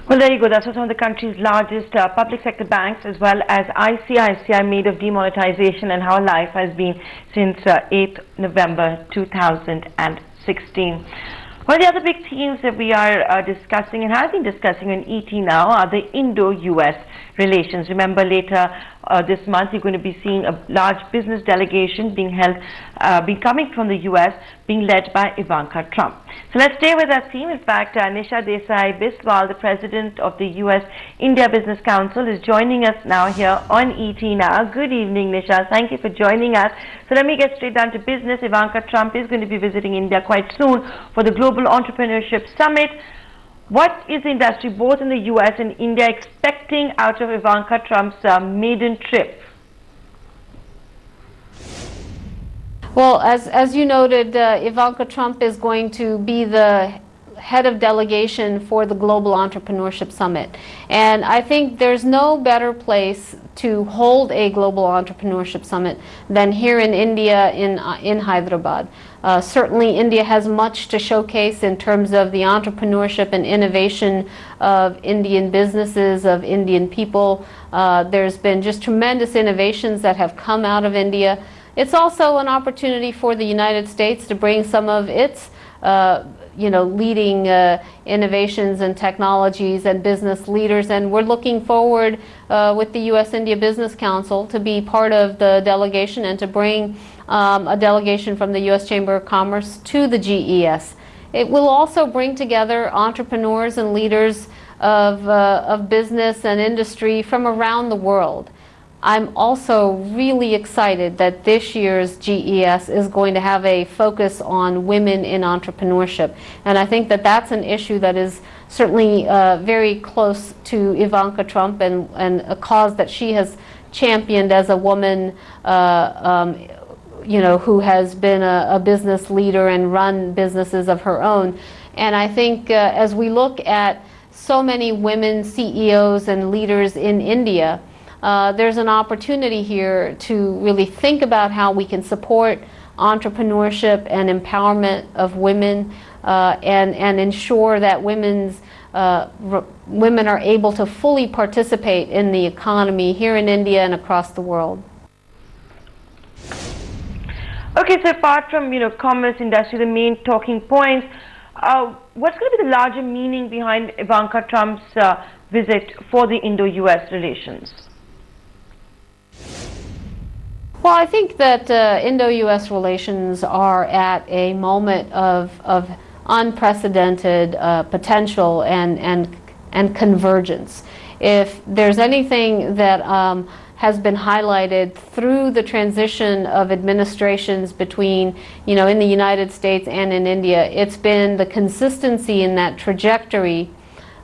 Well, there you go. That's what some of the country's largest public sector banks, as well as ICICI, made of demonetization and how life has been since 8th November 2016. One of the other big themes that we are discussing and have been discussing in ET now are the Indo-US relations. Remember, later this month, you're going to be seeing a large business delegation being coming from the US, being led by Ivanka Trump. So let's stay with that theme. In fact, Nisha Biswal, the president of the U.S. India Business Council, is joining us now here on ET now. Good evening, Nisha. Thank you for joining us. So let me get straight down to business. Ivanka Trump is going to be visiting India quite soon for the Global Entrepreneurship Summit. What is the industry, both in the U.S. and India, expecting out of Ivanka Trump's maiden trip? Well, as you noted, Ivanka Trump is going to be the head of delegation for the Global Entrepreneurship Summit. And I think there's no better place to hold a Global Entrepreneurship Summit than here in India, in Hyderabad. Certainly India has much to showcase in terms of the entrepreneurship and innovation of Indian businesses, of Indian people. There's been just tremendous innovations that have come out of India. It's also an opportunity for the United States to bring some of its leading innovations and technologies and business leaders, and we're looking forward with the U.S. India Business Council to be part of the delegation and to bring a delegation from the U.S. Chamber of Commerce to the GES. It will also bring together entrepreneurs and leaders of business and industry from around the world. I'm also really excited that this year's GES is going to have a focus on women in entrepreneurship. And I think that that's an issue that is certainly very close to Ivanka Trump and a cause that she has championed as a woman who has been a business leader and run businesses of her own. And I think as we look at so many women CEOs and leaders in India, there's an opportunity here to really think about how we can support entrepreneurship and empowerment of women and ensure that women are able to fully participate in the economy here in India and across the world. Okay, so apart from commerce, industry, the main talking points, what's going to be the larger meaning behind Ivanka Trump's visit for the Indo-US relations? Well, I think that Indo-US relations are at a moment of unprecedented potential and convergence. If there's anything that has been highlighted through the transition of administrations between, in the United States and in India, it's been the consistency in that trajectory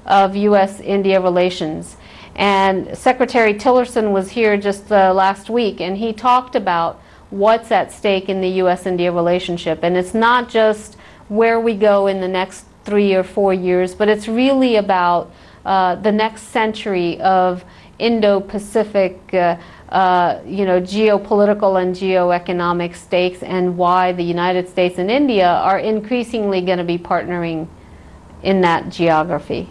of U.S.-India relations. And Secretary Tillerson was here just last week, and he talked about what's at stake in the U.S.-India relationship. And it's not just where we go in the next 3 or 4 years, but it's really about the next century of Indo-Pacific geopolitical and geoeconomic stakes, and why the United States and India are increasingly going to be partnering in that geography.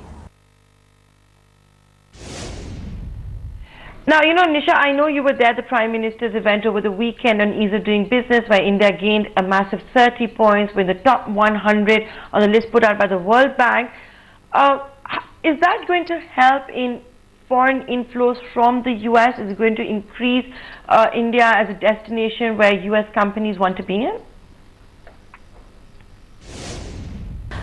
Now, Nisha, I know you were there at the Prime Minister's event over the weekend on ease of doing business, where India gained a massive 30 points with the top 100 on the list put out by the World Bank. Is that going to help in foreign inflows from the U.S.? Is it going to increase India as a destination where U.S. companies want to be in?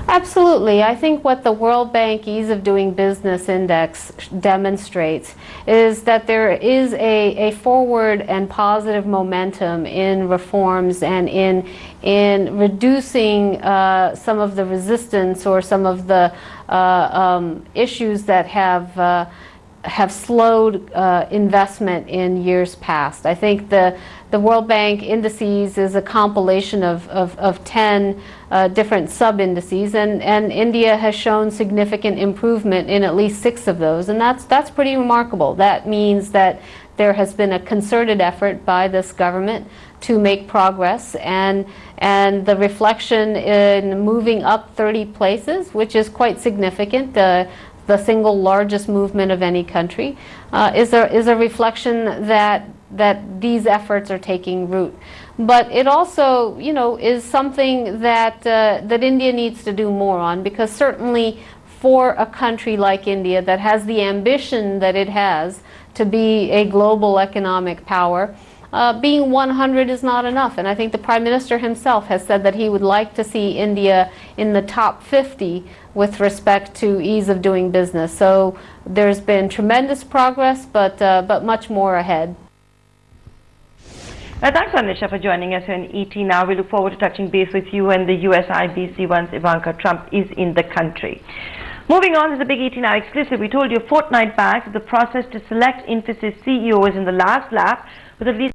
Absolutely. I think what the World Bank Ease of Doing Business Index demonstrates is that there is a forward and positive momentum in reforms and in reducing some of the resistance or some of the issues that have slowed investment in years past. I think the World Bank indices is a compilation of 10 different sub-indices, and India has shown significant improvement in at least 6 of those, and that's pretty remarkable. That means that there has been a concerted effort by this government to make progress, and the reflection in moving up 30 places, which is quite significant. the single largest movement of any country, is a reflection that these efforts are taking root. But it also, you know, is something that that India needs to do more on, because certainly for a country like India that has the ambition that it has to be a global economic power, being 100 is not enough. And I think the Prime Minister himself has said that he would like to see India in the top 50 with respect to ease of doing business. So there's been tremendous progress, but much more ahead. Thanks, Nisha, for joining us here in ET Now. We look forward to touching base with you and the USIBC once Ivanka Trump is in the country. Moving on, this is a big ET Now exclusive. We told you a fortnight back that the process to select Infosys CEO is in the last lap, with at least